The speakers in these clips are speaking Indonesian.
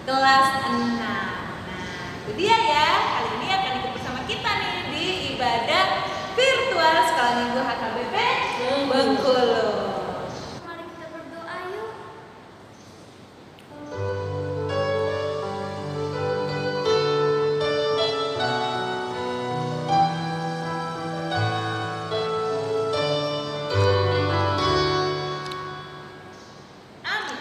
kelas 6. Nah, itu dia ya. Kali ini akan ikut bersama kita nih di ibadah virtual Sekolah Minggu HKBP Bengkulu. Mari kita berdoa yuk. Amin.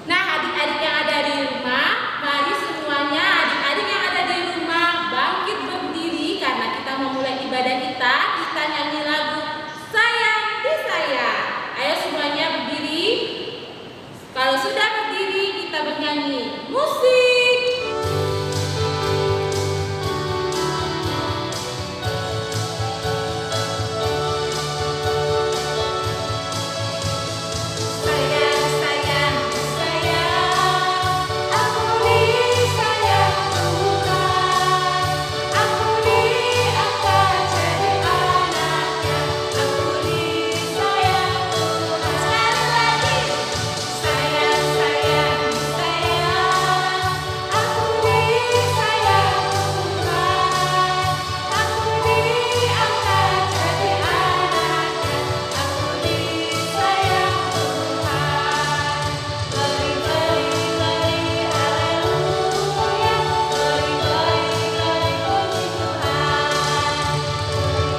Nah, adik-adik yang ada di rumah, mari semuanya adik-adik yang ada di rumah bangkit berdiri karena kita memulai ibadah kita. Kita nyanyi lagu Sayang Disayang. Ayo semuanya berdiri. Kalau sudah berdiri, kita bernyanyi. Musik. Sayang, sayang, sayang, aku disayang Tuhan. Aku diangkat jadi anaknya. Aku disayang Tuhan. Sekali lagi. Sayang, sayang, sayang, aku disayang Tuhan. Aku diangkat jadi anaknya. Aku disayang Tuhan. Beri, beri, beri, haleluya. Beri, beri, beri, puji Tuhan.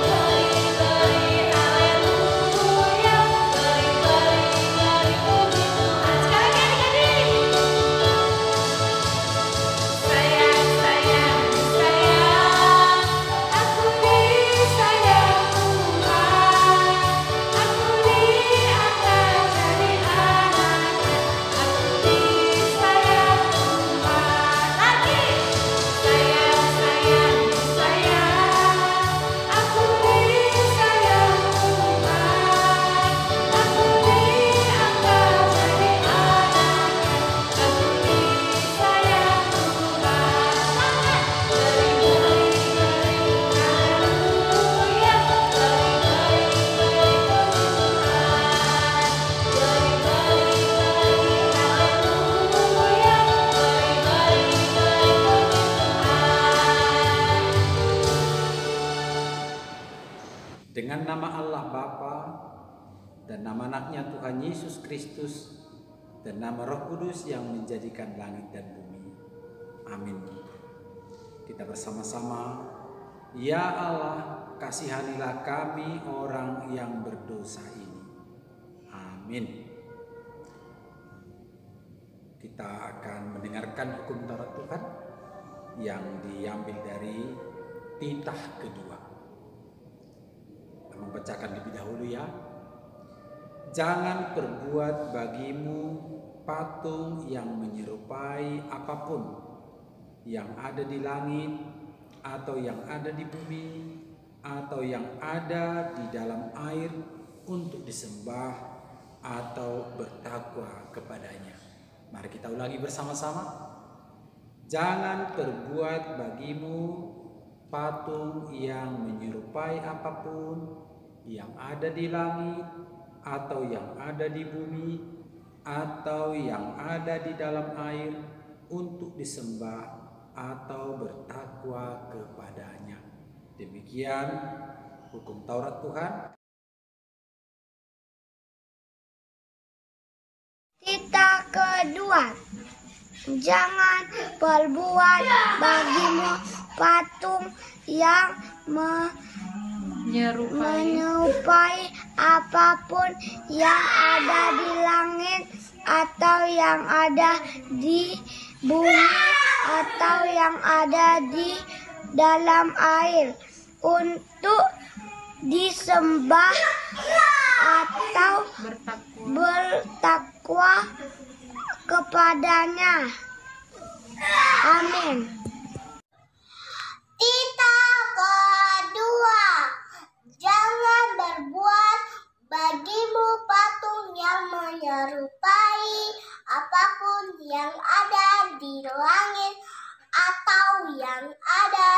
Beri, beri, haleluya. Beri, beri, beri, puji Tuhan. Sekali lagi adik-adik. Sayang, sayang, sayang, aku disayang Tuhan. Aku diangkat jadi anaknya. Aku disayang Tuhan. Lagi. Sayang, sayang, sayang, aku disayang Tuhan. Aku diangkat jadi anaknya. Aku disayang Tuhan. Beri, beri, beri, haleluya. Beri, beri, beri, puji Tuhan. Beri, beri, beri, haleluya. Beri, beri, beri, puji Tuhan. Dengan nama Allah Bapa dan nama anaknya Tuhan Yesus Kristus dan nama Roh Kudus yang menjadikan langit dan bumi. Amin. Kita bersama-sama, ya Allah, kasihanilah kami orang yang berdosa ini. Amin. Kita akan mendengarkan hukum Taurat Tuhan yang diambil dari titah kedua. Membacakan lebih dahulu ya. Jangan perbuat bagimu patung yang menyerupai apapun yang ada di langit atau yang ada di bumi atau yang ada di dalam air untuk disembah atau bertakwa kepadanya. Mari kita ulangi bersama-sama. Jangan perbuat bagimu patung yang menyerupai apapun yang ada di langit atau yang ada di bumi atau yang ada di dalam air untuk disembah atau bertakwa kepadanya. Demikian hukum Taurat Tuhan. Titah kedua. Jangan perbuat bagimu patung yang menyerupai apapun yang ada di langit atau yang ada di bumi atau yang ada di dalam air untuk disembah atau bertakwa kepadanya. Amin. Titah kedua. Jangan berbuat bagimu patung yang menyerupai apapun yang ada di langit atau yang ada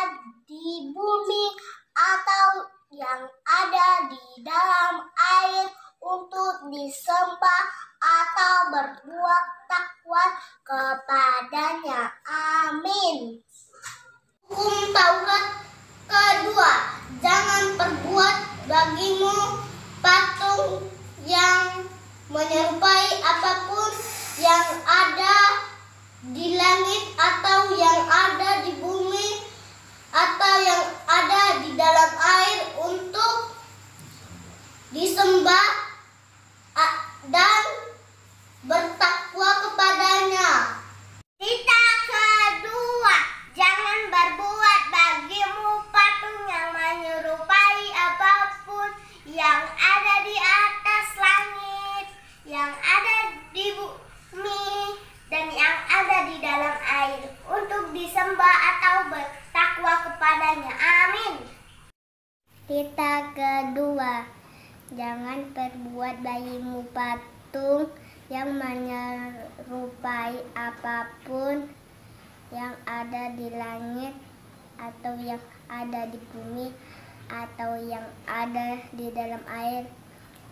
di bumi atau yang ada di dalam air untuk disembah atau berbuat takwa kepadanya. Amin. Hukum Taurat kedua, jangan perbuat bagimu patung yang menyerupai apapun yang ada di langit atau yang ada di bumi atau yang ada di dalam air untuk disembah dan bertakwa kepadanya. Berita kedua, jangan berbuat bagimu patung yang menyerupai apapun yang ada di atas langit, yang ada di bumi, dan yang ada di dalam air untuk disembah atau bertakwa kepadanya. Amin. Berita kedua, jangan perbuat bagimu patung yang menyerupai apapun yang ada di langit atau yang ada di bumi atau yang ada di dalam air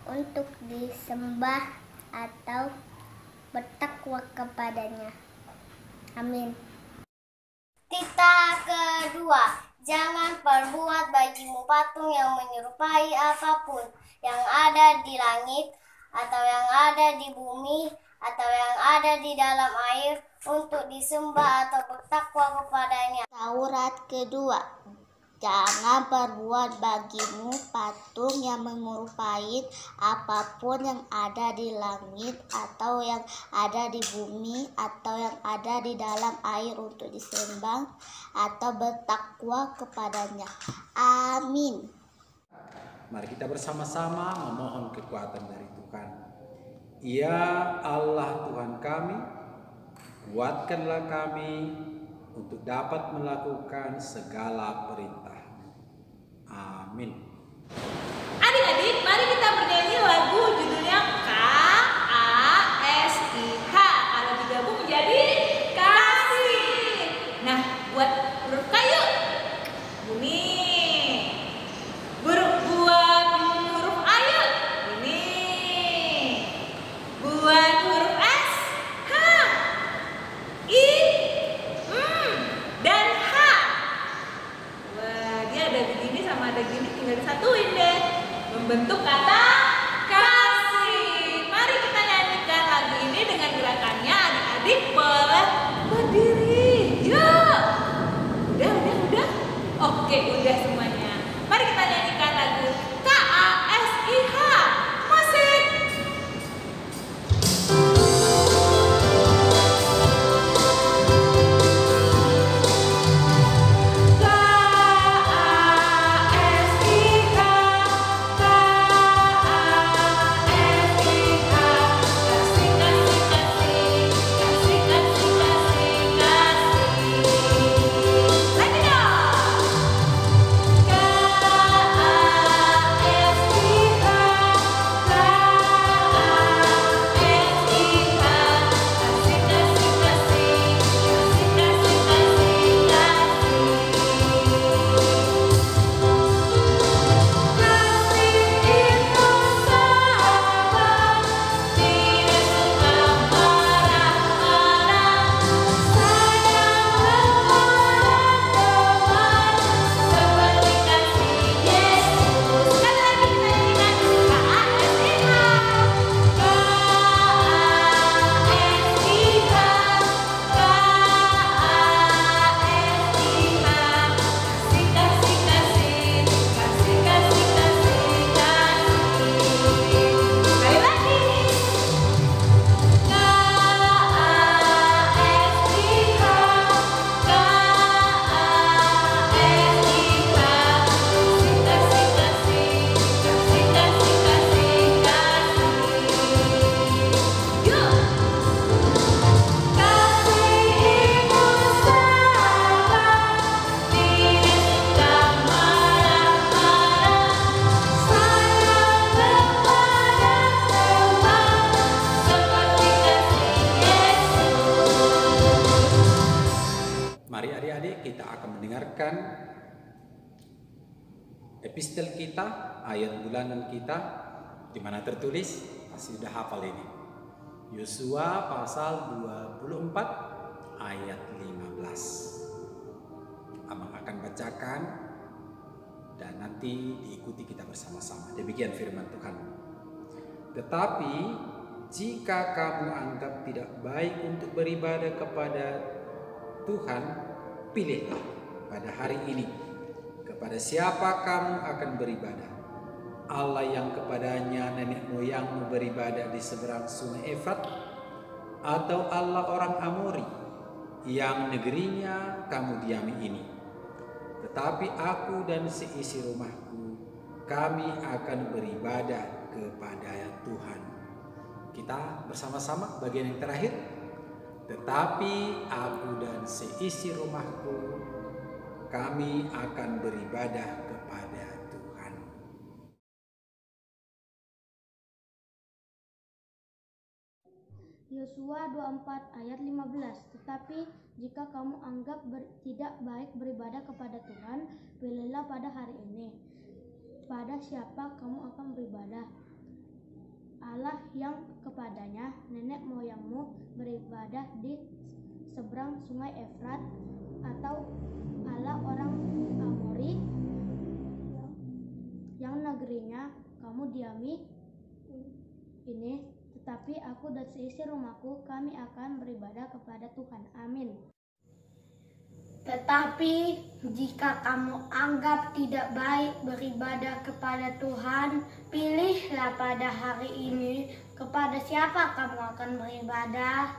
untuk disembah atau bertakwa kepadanya. Amin. Berita kedua, jangan perbuat bagimu patung yang menyerupai apapun yang ada di langit atau yang ada di bumi atau yang ada di dalam air untuk disembah atau bertakwa kepadanya. Taurat kedua, jangan perbuat bagimu patung yang menyerupai apapun yang ada di langit atau yang ada di bumi atau yang ada di dalam air untuk disembah atau bertakwa kepadanya. Amin. Mari kita bersama-sama memohon kekuatan dari Tuhan. Ya Allah Tuhan kami, kuatkanlah kami untuk dapat melakukan segala perintah. Amin. Adik-adik, mari kita bernyanyi lagu judulnya KASIH. Kalau digabung menjadi kasih. Nah, buat huruf K yuk. Bunyi. Buat huruf A yuk. Bunyi. Buat huruf S. H. I. Dan H. Wah, dia ada begini sama ada gini, tinggal disatuin deh, membentuk kata kasih. Mari kita nyanyikan lagu ini dengan gerakannya. Adik-adik boleh berdiri. Yuk. Udah. Oke, udah semuanya. Mari kita nyanyikan lagu KASIH. Musik. Mari adik-adik kita akan mendengarkan epistel kita, ayat bulanan kita, di mana tertulis, pasti sudah hafal ini. Yosua pasal 24 ayat 15. Abang akan bacakan dan nanti diikuti kita bersama-sama. Demikian firman Tuhan. Tetapi jika kamu anggap tidak baik untuk beribadah kepada Tuhan, pilihlah pada hari ini kepada siapa kamu akan beribadah. Allah yang kepadanya nenek moyangmu beribadah di seberang sungai Efrat, atau Allah orang Amori yang negerinya kamu diami ini. Tetapi aku dan seisi rumahku, kami akan beribadah kepada Tuhan. Kita bersama-sama bagian yang terakhir. Tetapi aku dan seisi rumahku, kami akan beribadah kepada Tuhan. Yosua 24 ayat 15. Tetapi jika kamu anggap tidak baik beribadah kepada Tuhan, pilihlah pada hari ini pada siapa kamu akan beribadah. Allah yang kepadanya nenek moyangmu beribadah di seberang sungai Efrat, atau Allah orang Amori yang negerinya kamu diami ini. Tetapi aku dan seisi rumahku, kami akan beribadah kepada Tuhan. Amin. Tetapi jika kamu anggap tidak baik beribadah kepada Tuhan, pilihlah pada hari ini kepada siapa kamu akan beribadah.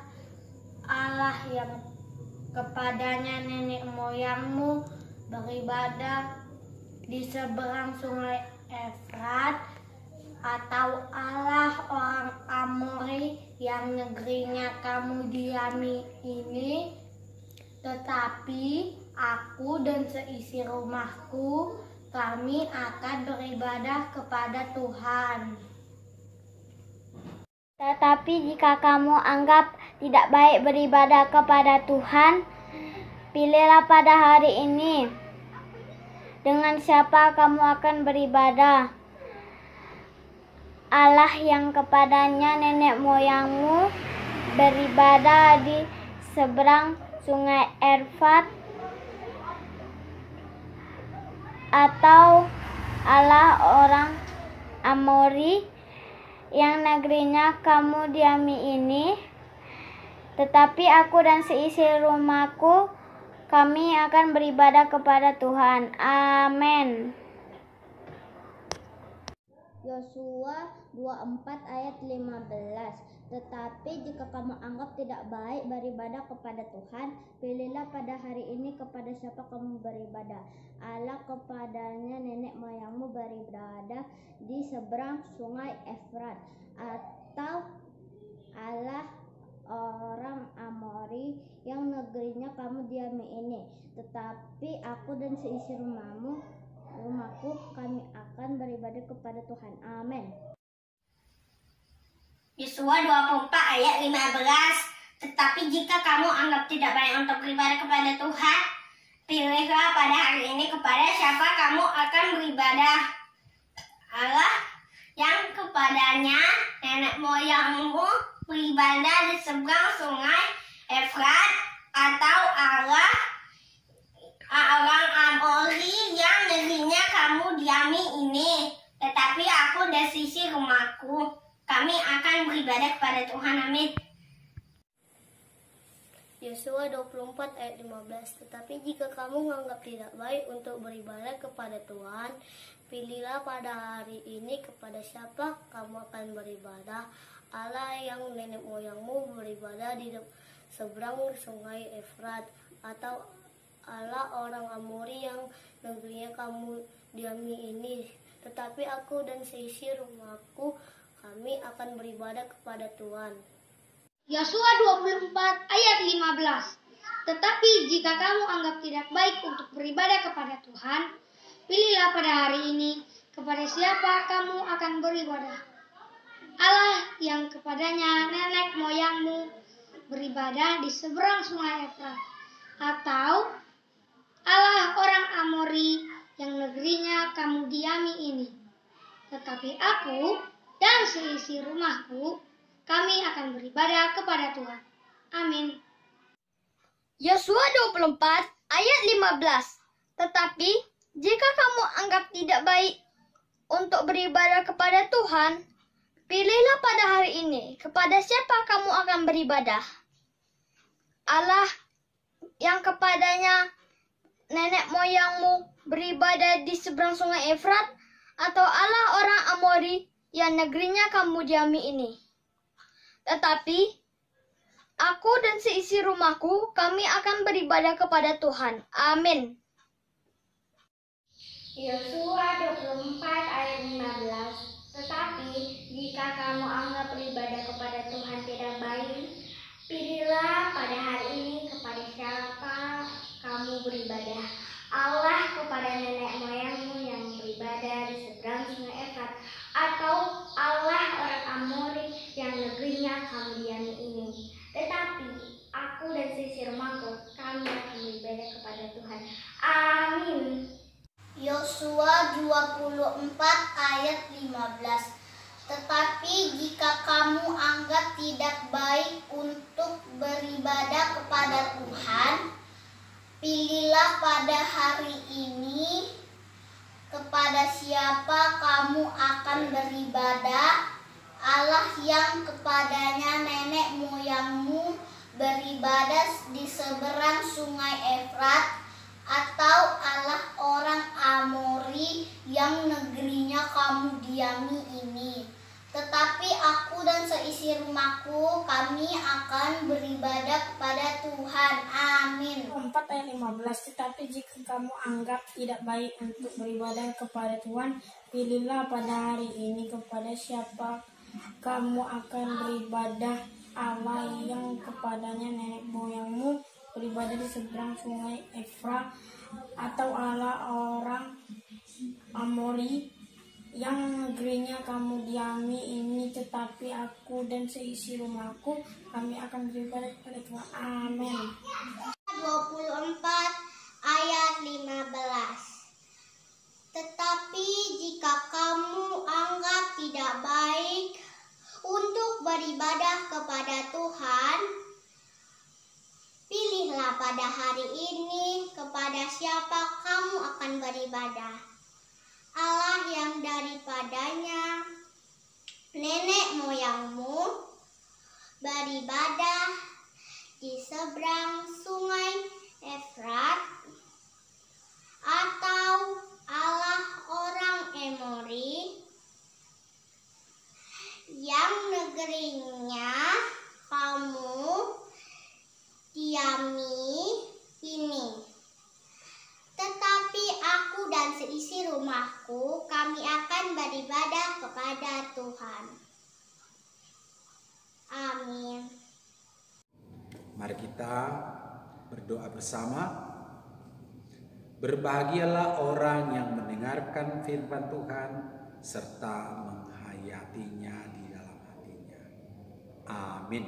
Allah yang kepadanya nenek moyangmu beribadah di seberang sungai Efrat, atau Allah orang Amori yang negerinya kamu diami ini. Tetapi aku dan seisi rumahku, kami akan beribadah kepada Tuhan. Tetapi jika kamu anggap tidak baik beribadah kepada Tuhan, pilihlah pada hari ini dengan siapa kamu akan beribadah. Allah yang kepadanya nenek moyangmu beribadah di seberang sungai Efrat, atau Allah orang Amori yang negerinya kamu diami ini. Tetapi aku dan seisi rumahku, kami akan beribadah kepada Tuhan. Amin. Yosua 24 ayat 15. Tetapi jika kamu anggap tidak baik beribadah kepada Tuhan, pilihlah pada hari ini kepada siapa kamu beribadah. Allah kepadanya nenek moyangmu beribadah di seberang sungai Efrat, atau Allah orang Amori yang negerinya kamu diami ini. Tetapi aku dan seisi rumahku, kami akan beribadah kepada Tuhan. Amin. Yosua 24 ayat 15. Tetapi jika kamu anggap tidak baik untuk beribadah kepada Tuhan, pilihlah pada hari ini kepada siapa kamu akan beribadah. Allah yang kepadanya nenek moyangmu beribadah di seberang sungai Efrat, atau Allah orang Amori yang negerinya kamu diami ini. Tetapi aku dan sisi rumahku, kami akan beribadah kepada Tuhan. Amin. Yosua 24 ayat 15. Tetapi jika kamu menganggap tidak baik untuk beribadah kepada Tuhan, pilihlah pada hari ini kepada siapa kamu akan beribadah. Allah yang nenek moyangmu beribadah di seberang sungai Efrat, atau Allah orang Amori yang negerinya kamu diami ini. Tetapi aku dan seisi rumahku, kami akan beribadah kepada Tuhan. Yosua 24 ayat 15. Tetapi jika kamu anggap tidak baik untuk beribadah kepada Tuhan, pilihlah pada hari ini kepada siapa kamu akan beribadah. Allah yang kepadanya nenek moyangmu beribadah di seberang sungai Efrat, atau Allah orang Amori yang negerinya kamu diami ini. Tetapi aku dan seisi rumahku, kami akan beribadah kepada Tuhan. Amin. Yosua 24 ayat 15. Tetapi jika kamu anggap tidak baik untuk beribadah kepada Tuhan, pilihlah pada hari ini kepada siapa kamu akan beribadah. Allah yang kepadanya nenek moyangmu beribadah di seberang sungai Efrat, atau Allah orang Amori yang negerinya kamu diami ini. Tetapi aku dan seisi rumahku, kami akan beribadah kepada Tuhan. Amin. Yosua 24 ayat 15. Tetapi jika kamu anggap beribadah kepada Tuhan tidak baik, pilihlah pada hari ini kepada siapa kamu beribadah. Allah kepada nenek moyangmu yang beribadah di seberang sungai Efrat, atau Allah orang Amori yang negerinya kamu diami ini. Tetapi aku dan seisi rumahku, kami akan beribadah kepada Tuhan. Amin. Yosua 24 ayat 15. Tetapi jika kamu anggap tidak baik untuk beribadah kepada Tuhan, pilihlah pada hari ini kepada siapa kamu akan beribadah. Allah yang kepadanya nenek moyangmu beribadah di seberang sungai Efrat, atau Allah orang Amori yang negerinya kamu diami ini. Tetapi aku dan seisi rumahku, kami akan beribadah kepada Tuhan. Amin. 4 ayat 15. Tetapi jika kamu anggap tidak baik untuk beribadah kepada Tuhan, pilihlah pada hari ini kepada siapa kamu akan beribadah. Allah yang kepadanya nenek moyangmu beribadah di seberang sungai Efrat, atau Allah orang Amori yang negerinya kamu diami ini. Tetapi aku dan seisi rumahku, kami akan beribadah kepada Tuhan. Amin. 24 ayat 15. Tetapi jika kamu anggap tidak baik untuk beribadah kepada Tuhan, pilihlah pada hari ini kepada siapa kamu akan beribadah. Allah yang daripadanya nenek moyangmu beribadah di seberang sungai Efrat, atau Allah orang Amori yang negerinya kamu diami ini. Tetapi aku dan seisi rumahku, kami akan beribadah kepada Tuhan. Amin. Mari kita berdoa bersama. Berbahagialah orang yang mendengarkan firman Tuhan serta menghayatinya di dalam hatinya. Amin.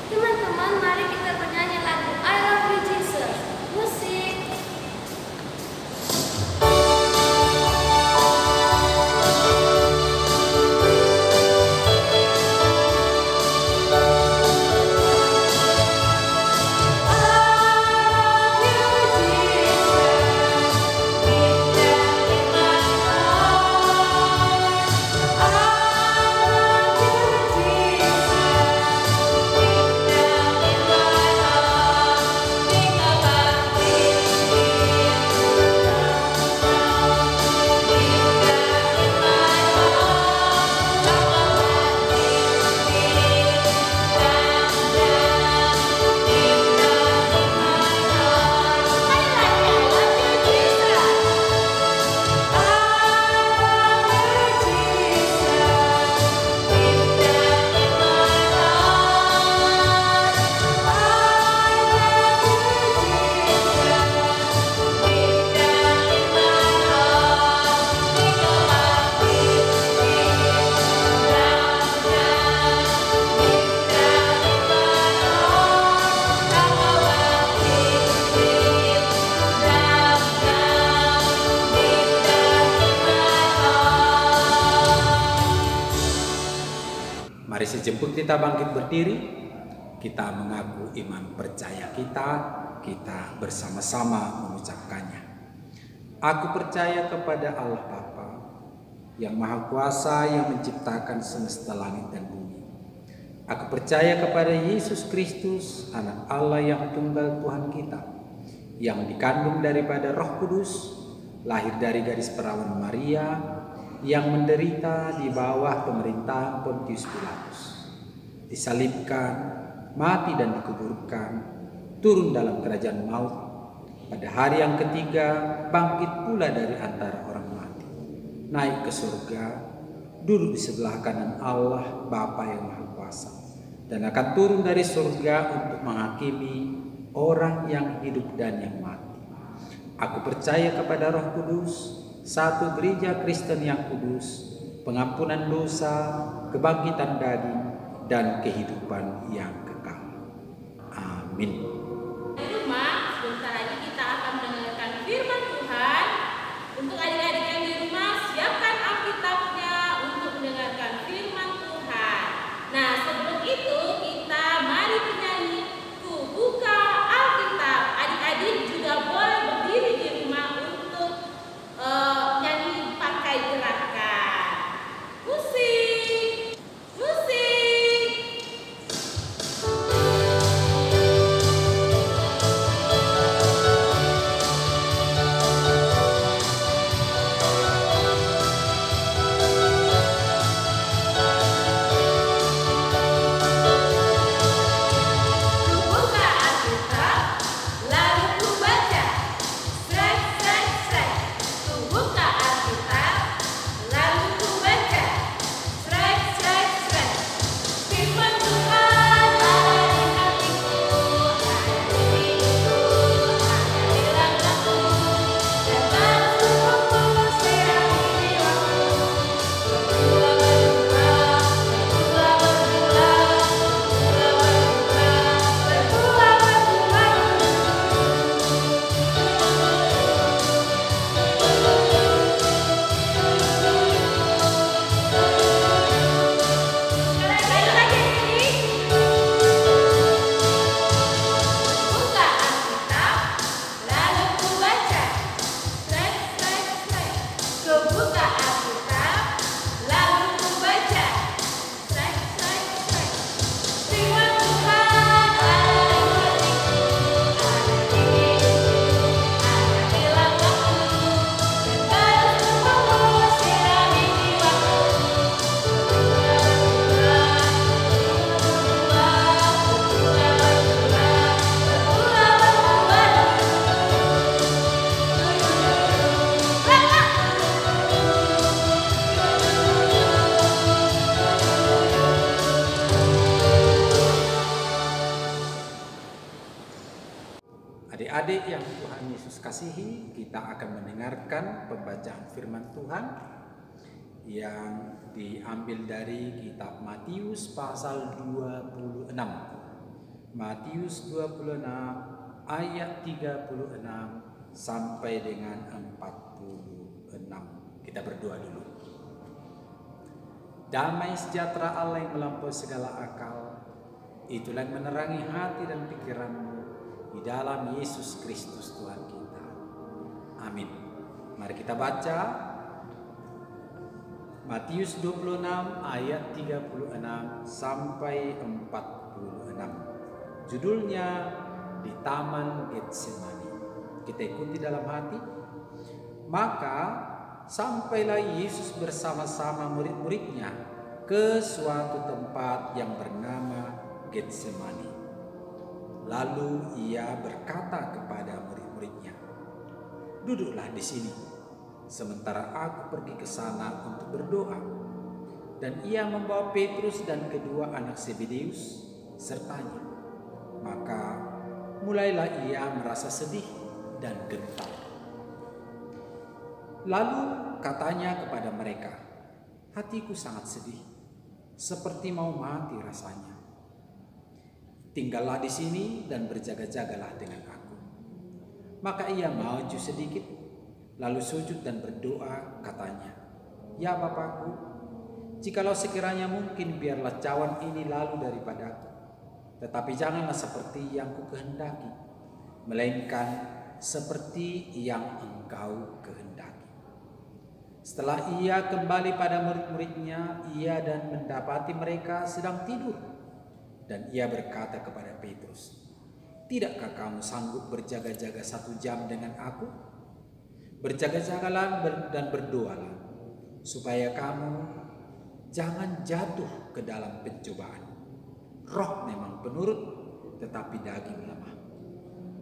Teman-teman, mari kita bernyanyi lagu I Love You Jesus. Musik. I Mari sejemput kita bangkit berdiri, kita mengaku iman percaya kita bersama-sama mengucapkannya. Aku percaya kepada Allah Bapa, yang Maha Kuasa yang menciptakan semesta langit dan bumi. Aku percaya kepada Yesus Kristus, Anak Allah yang tunggal Tuhan kita, yang dikandung daripada Roh Kudus, lahir dari gadis perawan Maria, yang menderita di bawah pemerintahan Pontius Pilatus, disalibkan, mati dan dikuburkan, turun dalam kerajaan maut, pada hari yang ketiga bangkit pula dari antara orang mati, naik ke surga, duduk di sebelah kanan Allah Bapa yang Maha Kuasa, dan akan turun dari surga untuk menghakimi orang yang hidup dan yang mati. Aku percaya kepada Roh Kudus, satu gereja Kristen yang kudus, pengampunan dosa, kebangkitan daging, dan kehidupan yang kekal. Amin. Di rumah, sebentar lagi kita akan mendengarkan firman Tuhan. Untuk adik-adik yang di rumah, siapkan Alkitabnya untuk mendengarkan firman Tuhan. Nah, sebelum itu kita mari bernyanyi Ku Buka Alkitab. Adik-adik juga boleh berdiri di rumah untuk nyanyi pakai gerakan. Musik, musik. Buka Alkitab, lalu ku baca. Srek, srek, srek. Ku buka Alkitab, lalu ku baca. Srek, srek, srek. Firman Tuhan ada di hatiku, ada di diriku, ada di langkahku, dan baru tubuhku sirami jiwaku. Berbuah, berbuah, berbuah, berbuah, berbuah, Sekali lagi ini. Buka Alkitab, lalu ku baca. Srek, srek, srek. Ku buka Alkitab, lalu ku baca. Srek, srek, srek. Firman Tuhan ada di hatiku, ada di diriku, ada di langkahku, dan baru tubuhku sirami jiwaku. Adik-adik yang Tuhan Yesus kasihi, kita akan mendengarkan pembacaan firman Tuhan yang diambil dari kitab Matius pasal 26. Matius 26 ayat 36 sampai dengan 46. Kita berdoa dulu. Damai sejahtera Allah yang melampaui segala akal, itulah yang menerangi hati dan pikiranmu di dalam Yesus Kristus Tuhan kita. Amin. Mari kita baca Matius 26 ayat 36 sampai 46. Judulnya di Taman Getsemani. Kita ikuti dalam hati. Maka sampailah Yesus bersama-sama murid-muridnya ke suatu tempat yang bernama Getsemani. Lalu ia berkata kepada murid-muridnya, "Duduklah di sini, sementara aku pergi ke sana untuk berdoa." Dan ia membawa Petrus dan kedua anak Zebedeus sertanya. Maka mulailah ia merasa sedih dan gentar. Lalu katanya kepada mereka, "Hatiku sangat sedih, seperti mau mati rasanya. Tinggallah di sini dan berjaga-jagalah dengan aku." Maka ia maju sedikit, lalu sujud dan berdoa, katanya, "Ya Bapakku, Jikalau sekiranya mungkin, biarlah cawan ini lalu daripadaku. Tetapi janganlah seperti yang kukehendaki, melainkan seperti yang Engkau kehendaki. Setelah ia kembali pada murid-muridnya, ia dan mendapati mereka sedang tidur. Dan ia berkata kepada Petrus, "Tidakkah kamu sanggup berjaga-jaga 1 jam dengan aku? Berjaga-jagalah dan berdoalah, supaya kamu jangan jatuh ke dalam pencobaan. Roh memang penurut, tetapi daging lemah."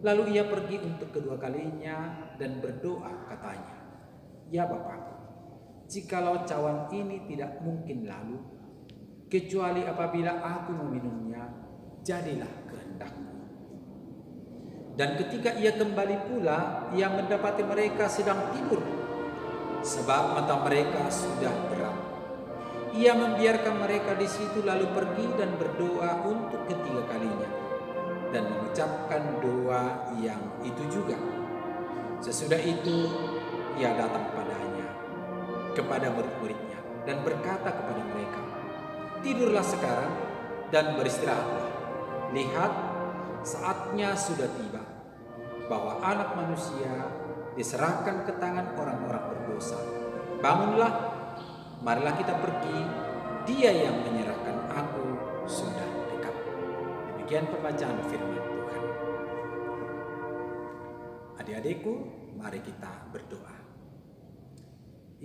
Lalu ia pergi untuk kedua kalinya dan berdoa, katanya, "Ya Bapa, jikalau cawan ini tidak mungkin lalu, kecuali apabila aku meminumnya, jadilah kehendak-Mu." Dan ketika ia kembali pula, ia mendapati mereka sedang tidur, sebab mata mereka sudah terang. Ia membiarkan mereka di situ, lalu pergi dan berdoa untuk ketiga kalinya, dan mengucapkan doa yang itu juga. Sesudah itu, ia datang kepada murid-muridnya, dan berkata kepada mereka, "Tidurlah sekarang dan beristirahatlah. Lihat, saatnya sudah tiba, bahwa Anak Manusia diserahkan ke tangan orang-orang berdosa. Bangunlah, marilah kita pergi, Dia yang menyerahkan aku sudah dekat." Demikian pembacaan firman Tuhan. Adik-adikku, mari kita berdoa.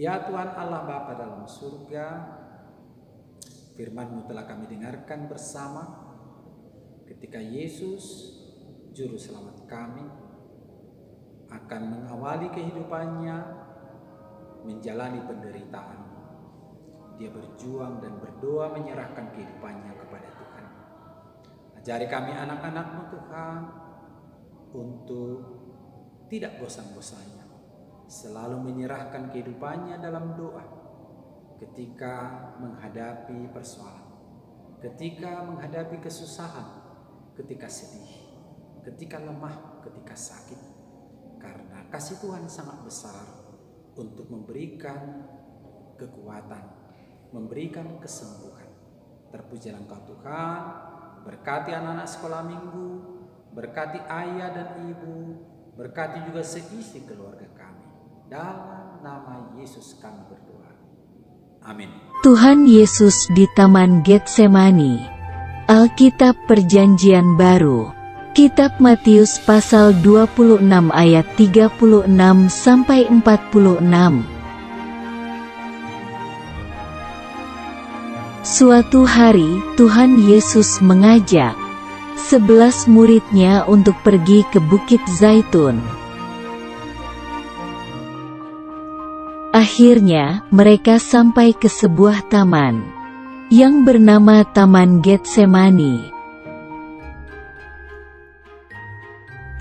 Ya Tuhan Allah Bapa dalam surga, firman-Mu telah kami dengarkan bersama ketika Yesus, Juru Selamat kami, akan mengawali kehidupannya menjalani penderitaan. Dia berjuang dan berdoa menyerahkan kehidupannya kepada Tuhan. Ajari kami anak-anak-Mu Tuhan untuk tidak bosan-bosannya selalu menyerahkan kehidupannya dalam doa ketika menghadapi persoalan, ketika menghadapi kesusahan, ketika sedih, ketika lemah, ketika sakit. Karena kasih Tuhan sangat besar untuk memberikan kekuatan, memberikan kesembuhan. Terpujilah Engkau Tuhan, berkati anak-anak sekolah minggu, berkati ayah dan ibu, berkati juga seisi keluarga kami. Dalam nama Yesus kami berdoa. Amin. Tuhan Yesus di Taman Getsemani. Alkitab Perjanjian Baru. Kitab Matius pasal 26 ayat 36 sampai 46. Suatu hari, Tuhan Yesus mengajak 11 murid-Nya untuk pergi ke Bukit Zaitun. Akhirnya, mereka sampai ke sebuah taman yang bernama Taman Getsemani.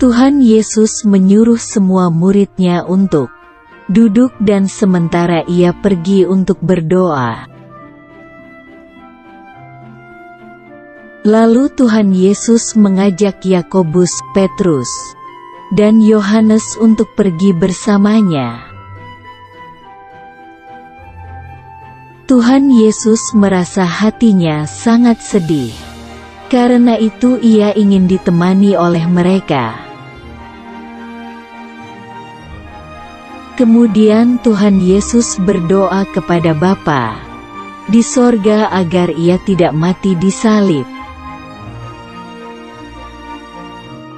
Tuhan Yesus menyuruh semua murid-Nya untuk duduk dan sementara Ia pergi untuk berdoa. Lalu Tuhan Yesus mengajak Yakobus, Petrus, dan Yohanes untuk pergi bersamanya. Tuhan Yesus merasa hatinya sangat sedih. Karena itu Ia ingin ditemani oleh mereka. Kemudian Tuhan Yesus berdoa kepada Bapa di sorga agar Ia tidak mati disalib.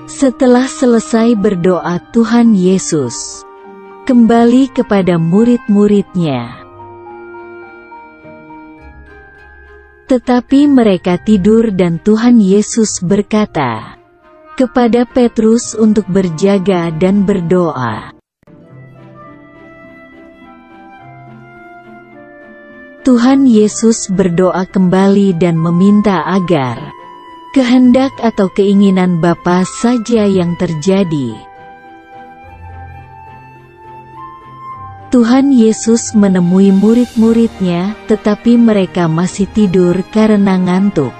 Setelah selesai berdoa, Tuhan Yesus kembali kepada murid-murid-Nya. Tetapi mereka tidur dan Tuhan Yesus berkata kepada Petrus untuk berjaga dan berdoa. Tuhan Yesus berdoa kembali dan meminta agar kehendak atau keinginan Bapa saja yang terjadi. Tuhan Yesus menemui murid-murid-Nya, tetapi mereka masih tidur karena ngantuk.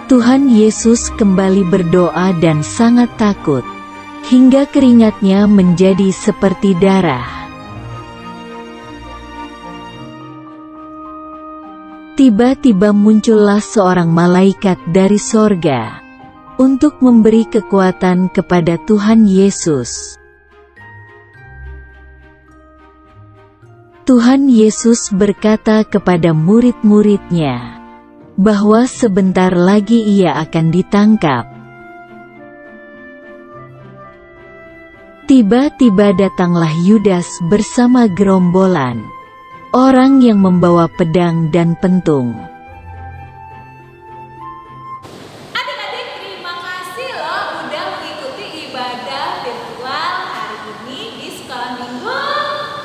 Tuhan Yesus kembali berdoa dan sangat takut, hingga keringatnya menjadi seperti darah. Tiba-tiba muncullah seorang malaikat dari sorga untuk memberi kekuatan kepada Tuhan Yesus. Tuhan Yesus berkata kepada murid-muridnya bahwa sebentar lagi ia akan ditangkap. Tiba-tiba datanglah Yudas bersama gerombolan orang yang membawa pedang dan pentung. Adik-adik, terima kasih loh udah mengikuti ibadah virtual hari ini di Sekolah Minggu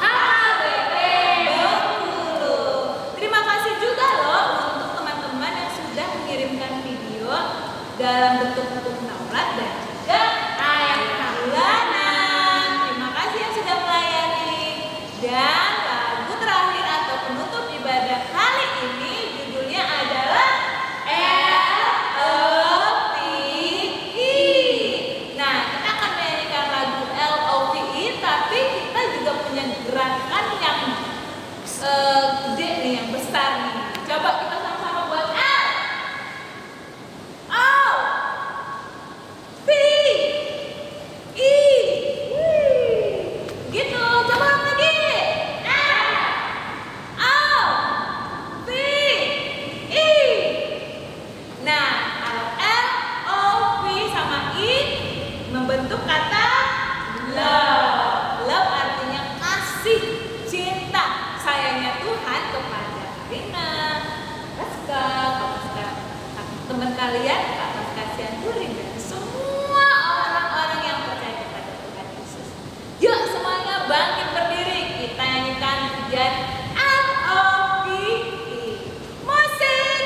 HKBP Bengkulu. Terima kasih juga loh untuk teman-teman yang sudah mengirimkan video dalam bentuk Taurat dan juga ayat bulanan. Terima kasih yang sudah melayani. Dan lagu terakhir atau penutup ibadah kali ini judulnya adalah LOVE. Nah, kita akan menyanyikan lagu LOVE, tapi kita juga punya gerakan yang gede nih, yang besar nih. Coba kita sama-sama buat L, O, V, I. Gitu, coba lagi. L, O, V, I. Nah, kalau L, O, V sama I membentuk kata love. Love artinya kasih, cinta, sayangnya Tuhan kepada Rina, Raska, teman kalian, Kak Raska Sianturin, dan semua orang-orang yang percaya kepada Tuhan Yesus. Yuk semuanya bangkit berdiri, kita nyanyikan pujian LOVE. Musik.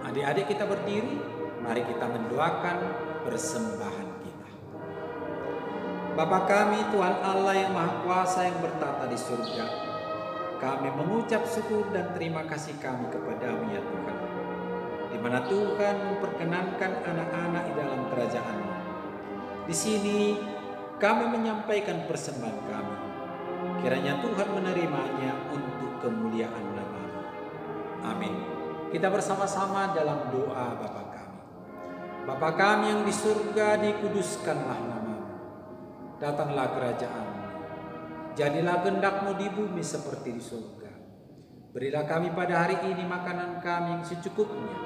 Adik-adik kita berdiri, mari kita mendoakan persembahan kita. Bapa kami, Tuhan Allah yang Maha Kuasa yang bertata di surga, kami mengucap syukur dan terima kasih kami kepadamu ya Tuhan, di mana Tuhan memperkenankan anak-anak di dalam kerajaan-Mu. Di sini kami menyampaikan persembahan kami. Kiranya Tuhan menerimanya untuk kemuliaan nama-Mu. Amin. Kita bersama-sama dalam doa Bapa kami. Bapa kami yang di surga, dikuduskanlah nama-Mu. Datanglah kerajaan-Mu. Jadilah kehendak-Mu di bumi seperti di surga. Berilah kami pada hari ini makanan kami yang secukupnya.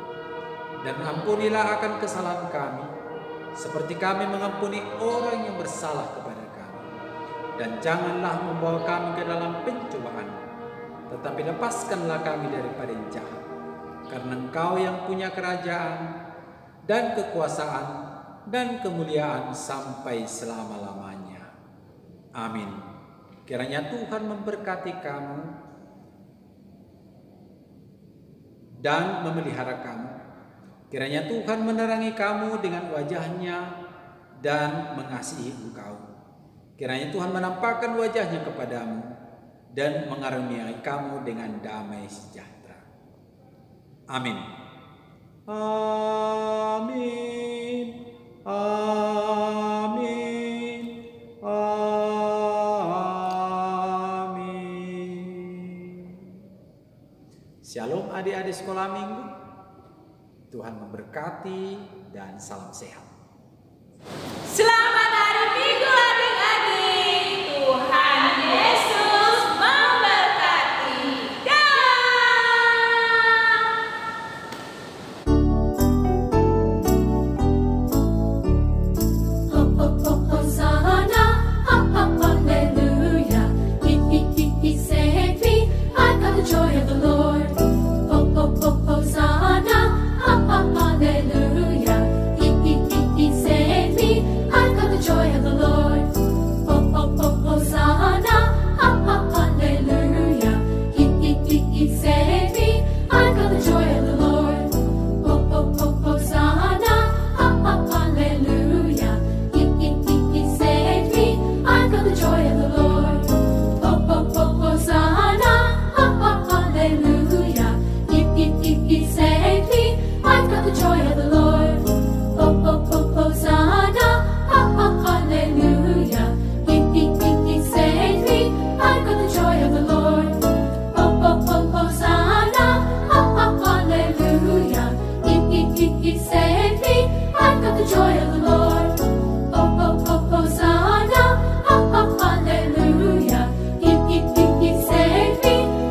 Dan ampunilah akan kesalahan kami, seperti kami mengampuni orang yang bersalah kepada kami. Dan janganlah membawa kami ke dalam pencobaan, tetapi lepaskanlah kami daripada yang jahat. Karena Engkau yang punya kerajaan dan kekuasaan dan kemuliaan sampai selama-lamanya. Amin. Kiranya Tuhan memberkati kamu dan memelihara kamu. Kiranya Tuhan menerangi kamu dengan wajah-Nya dan mengasihi engkau. Kiranya Tuhan menampakkan wajah-Nya kepadamu dan mengaruniai kamu dengan damai sejahtera. Amin. Amin. Amin. Amin. Shalom adik-adik sekolah minggu. Tuhan memberkati dan salam sehat. Selamat hari Minggu adik-adik. Tuhan Yesus memberkati. Hosanna, hallelujah. He saved me. I got the joy of the Lord. Hosanna, hallelujah. He saved me. I got the joy of the Lord. Hosanna, hallelujah. He saved me. I got the joy of the Lord. Hosanna, hallelujah. He saved me. I got the joy of the Lord. Hosanna, hallelujah. He saved me. I got the joy of the Lord. Hosanna, hallelujah. He saved me. I got the joy of the Lord. Hosanna, hallelujah. He saved me. I got the joy of the Lord. Hosanna, hallelujah. He saved me. I got the joy of the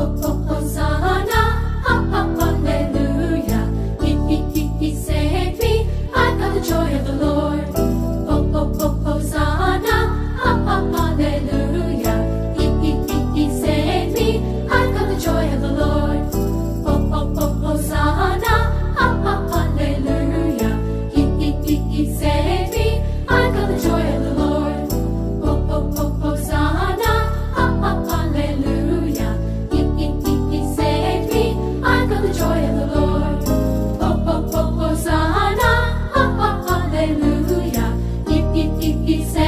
Lord. Hosanna, hallelujah. He saved me. I got the joy of the Lord. Hosanna, hallelujah. He saved me. I got the joy of the Lord. Hosanna, hallelujah. He saved me. I got the joy of the Lord. Hosanna, hallelujah. He saved me. I got the joy of the Lord. Hosanna, hallelujah. He saved